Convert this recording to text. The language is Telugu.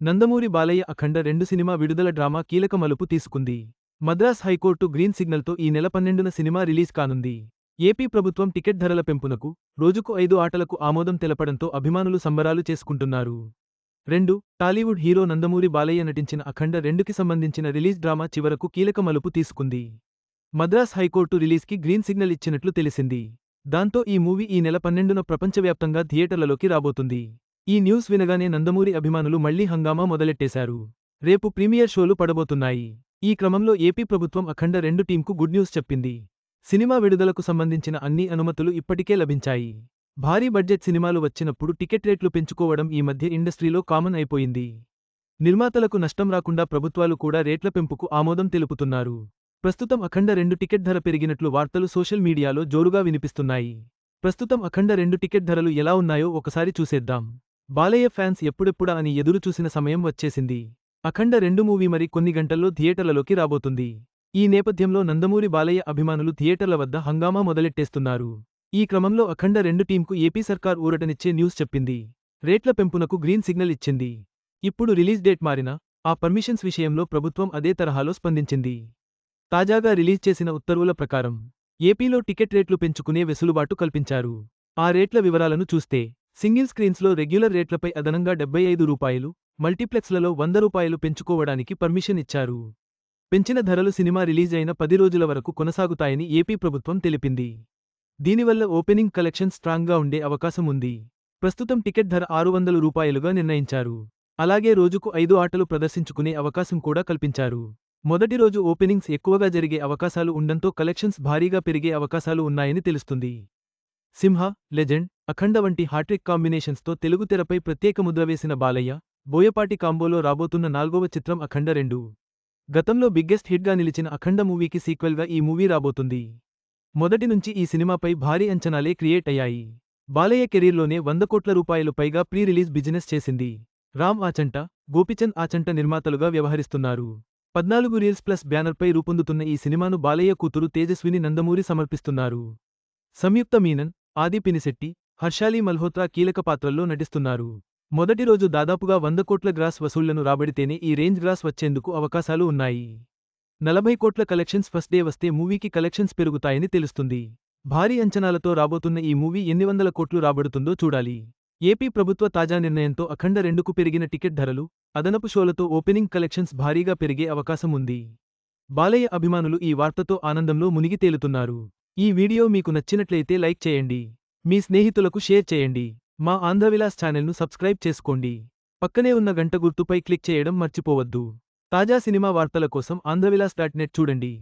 నందమూరి బాలయ్య అఖండ 2 సినిమా విడుదల డ్రామా కీలక మలుపు తీసుకుంది. మద్రాస్ హైకోర్టు గ్రీన్ సిగ్నల్తో ఈ నెల 12న సినిమా రిలీజ్ కానుంది. ఏపీ ప్రభుత్వం టికెట్ ధరల పెంపునకు, రోజుకు 5 ఆటలకు ఆమోదం తెలపడంతో అభిమానులు సంబరాలు చేసుకుంటున్నారు. 2. టాలీవుడ్ హీరో నందమూరి బాలయ్య నటించిన అఖండ 2కి సంబంధించిన రిలీజ్ డ్రామా చివరకు కీలక మలుపు తీసుకుంది. మద్రాస్ హైకోర్టు రిలీజ్కి గ్రీన్ సిగ్నల్ ఇచ్చినట్లు తెలిసింది. దాంతో ఈ మూవీ ఈ నెల 12న ప్రపంచవ్యాప్తంగా థియేటర్లలోకి రాబోతుంది. ఈ న్యూస్ వినగానే నందమూరి అభిమానులు మళ్లీ హంగామా మొదలెట్టేశారు. రేపు ప్రీమియర్ షోలు పడబోతున్నాయి. ఈ క్రమంలో ఏపీ ప్రభుత్వం అఖండ 2 టీంకు గుడ్ న్యూస్ చెప్పింది. సినిమా విడుదలకు సంబంధించిన అన్ని అనుమతులు ఇప్పటికే లభించాయి. భారీ బడ్జెట్ సినిమాలు వచ్చినప్పుడు టికెట్ రేట్లు పెంచుకోవడం ఈ మధ్య ఇండస్ట్రీలో కామన్ అయిపోయింది. నిర్మాతలకు నష్టం రాకుండా ప్రభుత్వాలు కూడా రేట్ల పెంపుకు ఆమోదం తెలుపుతున్నారు. ప్రస్తుతం అఖండ 2 టికెట్ ధర పెరిగినట్లు వార్తలు సోషల్ మీడియాలో జోరుగా వినిపిస్తున్నాయి. ప్రస్తుతం అఖండ 2 టికెట్ ధరలు ఎలా ఉన్నాయో ఒకసారి చూసేద్దాం. బాలయ్య ఫ్యాన్స్ ఎప్పుడెప్పుడా అని ఎదురు చూసిన సమయం వచ్చేసింది. అఖండ 2 మూవీ మరి కొన్ని గంటల్లో థియేటర్లలోకి రాబోతుంది. ఈ నేపథ్యంలో నందమూరి బాలయ్య అభిమానులు థియేటర్ల వద్ద హంగామా మొదలెట్టేస్తున్నారు. ఈ క్రమంలో అఖండ 2 టీంకు ఏపీ సర్కార్ ఊరటనిచ్చే న్యూస్ చెప్పింది. రేట్ల పెంపునకు గ్రీన్ సిగ్నల్ ఇచ్చింది. ఇప్పుడు రిలీజ్ డేట్ మారినా, ఆ పర్మిషన్స్ విషయంలో ప్రభుత్వం అదే తరహాలో స్పందించింది. తాజాగా రిలీజ్ చేసిన ఉత్తర్వుల ప్రకారం ఏపీలో టికెట్ రేట్లు పెంచుకునే వెసులుబాటు కల్పించారు. ఆ రేట్ల వివరాలను చూస్తే, సింగిల్ స్క్రీన్స్లో రెగ్యులర్ రేట్లపై అదనంగా రూ. 75, మల్టీప్లెక్స్లలో రూ. 100 పెంచుకోవడానికి పర్మిషన్ ఇచ్చారు. పెంచిన ధరలు సినిమా రిలీజ్ అయిన 10 రోజుల వరకు కొనసాగుతాయని ఏపీ ప్రభుత్వం తెలిపింది. దీనివల్ల ఓపెనింగ్ కలెక్షన్ స్ట్రాంగ్గా ఉండే అవకాశం ఉంది. ప్రస్తుతం టికెట్ ధర రూ. 600గా నిర్ణయించారు. అలాగే రోజుకు 5 ఆటలు ప్రదర్శించుకునే అవకాశం కూడా కల్పించారు. మొదటి రోజు ఓపెనింగ్స్ ఎక్కువగా జరిగే అవకాశాలు ఉండంతో కలెక్షన్స్ భారీగా పెరిగే అవకాశాలు ఉన్నాయని తెలుస్తుంది. సింహ, లెజెండ్, అఖండ వంటి హాట్రిక్ కాంబినేషన్స్తో తెలుగు తెరపై ప్రత్యేక ముద్ర వేసిన బాలయ్య, బోయపాటి కాంబోలో రాబోతున్న 4వ చిత్రం అఖండ 2. గతంలో బిగ్గెస్ట్ హిట్గా నిలిచిన అఖండ మూవీకి సీక్వెల్గా ఈ మూవీ రాబోతుంది. మొదటి నుంచి ఈ సినిమాపై భారీ అంచనాలే క్రియేట్ అయ్యాయి. బాలయ్య కెరీర్లోనే 100 కోట్ల రూపాయలు పైగా ప్రీ రిలీజ్ బిజినెస్ చేసింది. రామ్ ఆచంట, గోపిచంద్ ఆచంట నిర్మాతలుగా వ్యవహరిస్తున్నారు. 14 రీల్స్ ప్లస్ బ్యానర్పై రూపొందుతున్న ఈ సినిమాను బాలయ్య కూతురు తేజస్విని నందమూరి సమర్పిస్తున్నారు. సంయుక్త మీనన్, ఆది పినిశెట్టి, హర్షాలీ మల్హోత్రా కీలక పాత్రల్లో నటిస్తున్నారు. మొదటి రోజు దాదాపుగా 100 కోట్ల గ్రాస్ వసూళ్లను రాబడితేనే ఈ రేంజ్ గ్రాస్ వచ్చేందుకు అవకాశాలు ఉన్నాయి. 40 కోట్ల కలెక్షన్స్ ఫస్ట్ డే వస్తే మూవీకి కలెక్షన్స్ పెరుగుతాయని తెలుస్తుంది. భారీ అంచనాలతో రాబోతున్న ఈ మూవీ ఎన్ని వందల కోట్లు రాబడుతుందో చూడాలి. ఏపీ ప్రభుత్వ తాజా నిర్ణయంతో అఖండ 2కు పెరిగిన టికెట్ ధరలు, అదనపు షోలతో ఓపెనింగ్ కలెక్షన్స్ భారీగా పెరిగే అవకాశం ఉంది. బాలయ్య అభిమానులు ఈ వార్తతో ఆనందంలో మునిగి తేలుతున్నారు. ఈ వీడియో మీకు నచ్చినట్లయితే లైక్ చేయండి. మీ స్నేహితులకు షేర్ చేయండి. మా ఆంధ్రవిలాస్ ఛానల్ను సబ్స్క్రైబ్ చేసుకోండి. పక్కనే ఉన్న గంట గుర్తుపై క్లిక్ చేయడం మర్చిపోవద్దు. తాజా సినిమా వార్తల కోసం ఆంధ్రవిలాస్.net చూడండి.